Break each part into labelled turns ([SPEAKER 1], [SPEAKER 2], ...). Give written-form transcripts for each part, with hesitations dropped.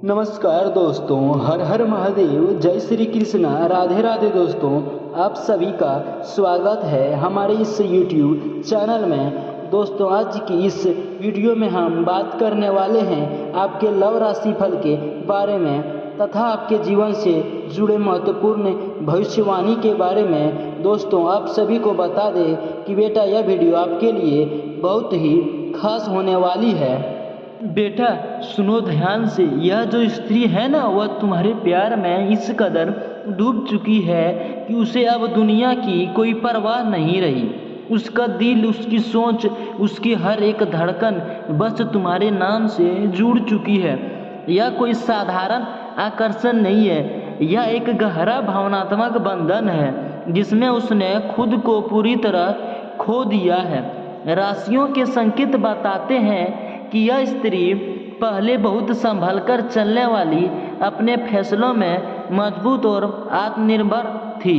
[SPEAKER 1] नमस्कार दोस्तों, हर हर महादेव, जय श्री कृष्णा, राधे राधे। दोस्तों, आप सभी का स्वागत है हमारे इस YouTube चैनल में। दोस्तों, आज की इस वीडियो में हम बात करने वाले हैं आपके लव राशि फल के बारे में तथा आपके जीवन से जुड़े महत्वपूर्ण भविष्यवाणी के बारे में। दोस्तों, आप सभी को बता दें कि बेटा यह वीडियो आपके लिए बहुत ही खास होने वाली है।
[SPEAKER 2] बेटा सुनो ध्यान से, यह जो स्त्री है ना, वह तुम्हारे प्यार में इस कदर डूब चुकी है कि उसे अब दुनिया की कोई परवाह नहीं रही। उसका दिल, उसकी सोच, उसकी हर एक धड़कन बस तुम्हारे नाम से जुड़ चुकी है। यह कोई साधारण आकर्षण नहीं है, यह एक गहरा भावनात्मक बंधन है जिसमें उसने खुद को पूरी तरह खो दिया है। राशियों के संकेत बताते हैं कि यह स्त्री पहले बहुत संभल कर चलने वाली, अपने फैसलों में मजबूत और आत्मनिर्भर थी,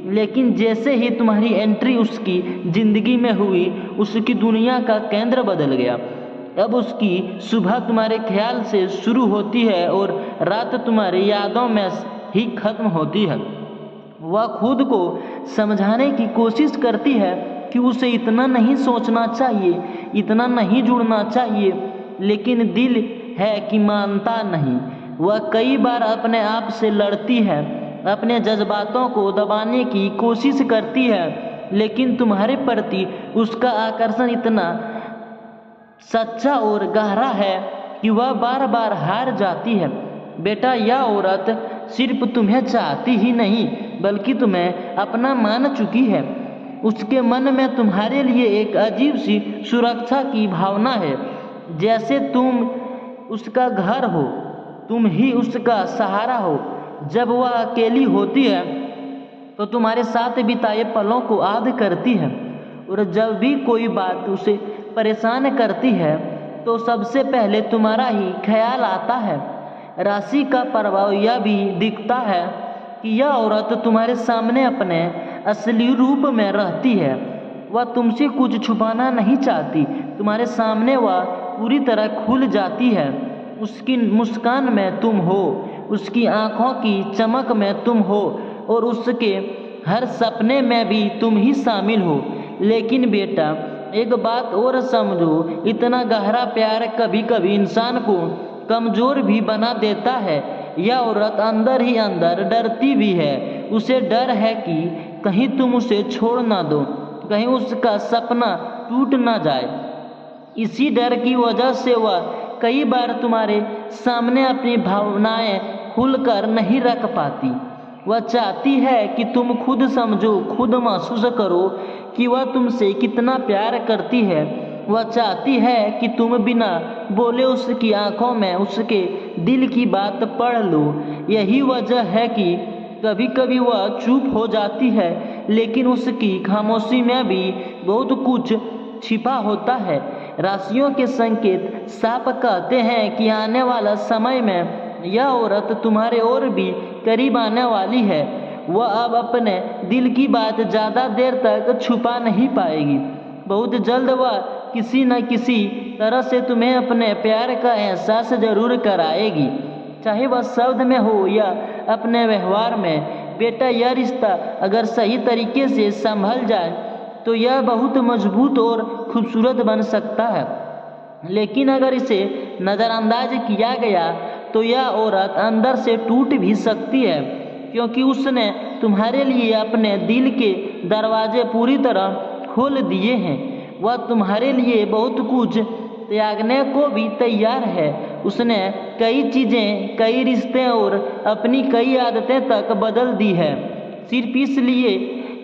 [SPEAKER 2] लेकिन जैसे ही तुम्हारी एंट्री उसकी ज़िंदगी में हुई, उसकी दुनिया का केंद्र बदल गया। अब उसकी सुबह तुम्हारे ख्याल से शुरू होती है और रात तुम्हारी यादों में ही खत्म होती है। वह खुद को समझाने की कोशिश करती है कि उसे इतना नहीं सोचना चाहिए, इतना नहीं जुड़ना चाहिए, लेकिन दिल है कि मानता नहीं। वह कई बार अपने आप से लड़ती है, अपने जज्बातों को दबाने की कोशिश करती है, लेकिन तुम्हारे प्रति उसका आकर्षण इतना सच्चा और गहरा है कि वह बार बार हार जाती है। बेटा, यह औरत सिर्फ तुम्हें चाहती ही नहीं बल्कि तुम्हें अपना मान चुकी है। उसके मन में तुम्हारे लिए एक अजीब सी सुरक्षा की भावना है, जैसे तुम उसका घर हो, तुम ही उसका सहारा हो। जब वह अकेली होती है तो तुम्हारे साथ बिताए पलों को याद करती है, और जब भी कोई बात उसे परेशान करती है तो सबसे पहले तुम्हारा ही ख्याल आता है। राशि का प्रभाव यह भी दिखता है कि यह औरत तुम्हारे सामने अपने असली रूप में रहती है। वह तुमसे कुछ छुपाना नहीं चाहती, तुम्हारे सामने वह पूरी तरह खुल जाती है। उसकी मुस्कान में तुम हो, उसकी आँखों की चमक में तुम हो, और उसके हर सपने में भी तुम ही शामिल हो। लेकिन बेटा, एक बात और समझो, इतना गहरा प्यार कभी कभी इंसान को कमज़ोर भी बना देता है। यह औरत अंदर ही अंदर डरती भी है। उसे डर है कि कहीं तुम उसे छोड़ ना दो, कहीं उसका सपना टूट ना जाए। इसी डर की वजह से वह कई बार तुम्हारे सामने अपनी भावनाएं खुलकर नहीं रख पाती। वह चाहती है कि तुम खुद समझो, खुद महसूस करो कि वह तुमसे कितना प्यार करती है। वह चाहती है कि तुम बिना बोले उसकी आंखों में उसके दिल की बात पढ़ लो। यही वजह है कि कभी कभी वह चुप हो जाती है, लेकिन उसकी खामोशी में भी बहुत कुछ छिपा होता है। राशियों के संकेत साफ कहते हैं कि आने वाला समय में यह औरत तुम्हारे और भी करीब आने वाली है। वह अब अपने दिल की बात ज़्यादा देर तक छुपा नहीं पाएगी। बहुत जल्द वह किसी न किसी तरह से तुम्हें अपने प्यार का एहसास जरूर कराएगी, चाहे वह शब्द में हो या अपने व्यवहार में। बेटा, यह रिश्ता अगर सही तरीके से संभल जाए तो यह बहुत मजबूत और खूबसूरत बन सकता है, लेकिन अगर इसे नज़रअंदाज किया गया तो यह औरत अंदर से टूट भी सकती है, क्योंकि उसने तुम्हारे लिए अपने दिल के दरवाजे पूरी तरह खोल दिए हैं। वह तुम्हारे लिए बहुत कुछ त्यागने को भी तैयार है। उसने कई चीज़ें, कई रिश्ते और अपनी कई आदतें तक बदल दी है, सिर्फ इसलिए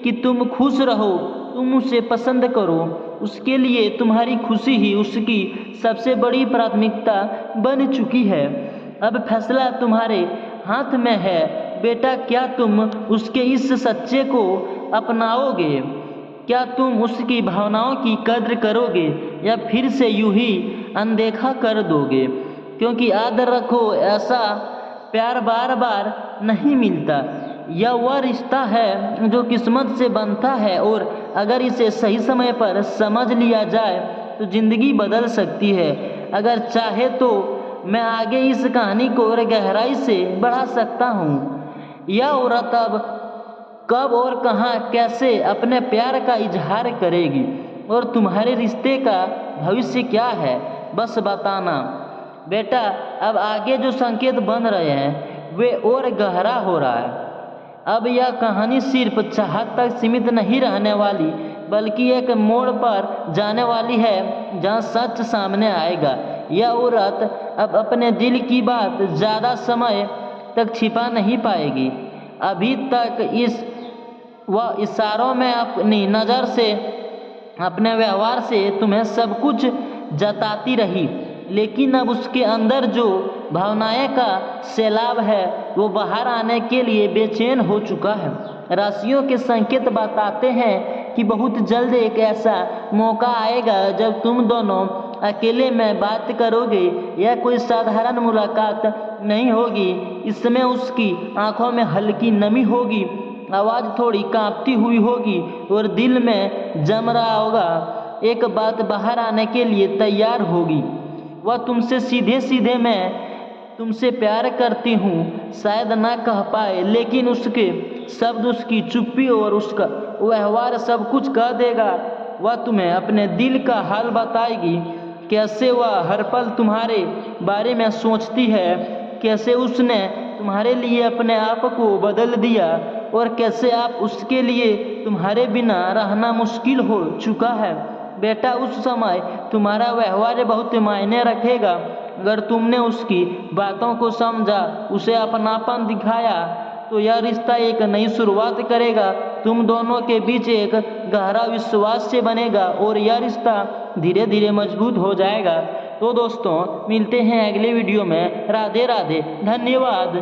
[SPEAKER 2] कि तुम खुश रहो, तुम उसे पसंद करो। उसके लिए तुम्हारी खुशी ही उसकी सबसे बड़ी प्राथमिकता बन चुकी है। अब फैसला तुम्हारे हाथ में है। बेटा, क्या तुम उसके इस सच्चे को अपनाओगे? क्या तुम उसकी भावनाओं की कद्र करोगे या फिर से यूं ही अनदेखा कर दोगे? क्योंकि याद रखो, ऐसा प्यार बार बार नहीं मिलता। यह वह रिश्ता है जो किस्मत से बनता है, और अगर इसे सही समय पर समझ लिया जाए तो ज़िंदगी बदल सकती है। अगर चाहे तो मैं आगे इस कहानी को और गहराई से बढ़ा सकता हूँ। यह औरत अब कब और कहाँ कैसे अपने प्यार का इजहार करेगी और तुम्हारे रिश्ते का भविष्य क्या है, बस बताना। बेटा, अब आगे जो संकेत बन रहे हैं वे और गहरा हो रहा है। अब यह कहानी सिर्फ चाहत तक सीमित नहीं रहने वाली, बल्कि एक मोड़ पर जाने वाली है जहां सच सामने आएगा। यह औरत अब अपने दिल की बात ज़्यादा समय तक छिपा नहीं पाएगी। अभी तक वह इशारों में, अपनी नज़र से, अपने व्यवहार से तुम्हें सब कुछ जताती रही, लेकिन अब उसके अंदर जो भावनाएं का सैलाब है वो बाहर आने के लिए बेचैन हो चुका है। राशियों के संकेत बताते हैं कि बहुत जल्द एक ऐसा मौका आएगा जब तुम दोनों अकेले में बात करोगे। यह कोई साधारण मुलाकात नहीं होगी। इसमें उसकी आंखों में हल्की नमी होगी, आवाज़ थोड़ी कांपती हुई होगी और दिल में जम रहा होगा एक बात बाहर आने के लिए तैयार होगी। वह तुमसे सीधे सीधे मैं तुमसे प्यार करती हूँ शायद ना कह पाए, लेकिन उसके शब्द, उसकी चुप्पी और उसका व्यवहार सब कुछ कह देगा। वह तुम्हें अपने दिल का हाल बताएगी, कैसे वह हर पल तुम्हारे बारे में सोचती है, कैसे उसने तुम्हारे लिए अपने आप को बदल दिया और कैसे आप उसके लिए तुम्हारे बिना रहना मुश्किल हो चुका है। बेटा, उस समय तुम्हारा व्यवहार बहुत मायने रखेगा। अगर तुमने उसकी बातों को समझा, उसे अपनापन दिखाया, तो यह रिश्ता एक नई शुरुआत करेगा। तुम दोनों के बीच एक गहरा विश्वास से बनेगा और यह रिश्ता धीरे धीरे मजबूत हो जाएगा। तो दोस्तों, मिलते हैं अगले वीडियो में। राधे राधे, धन्यवाद।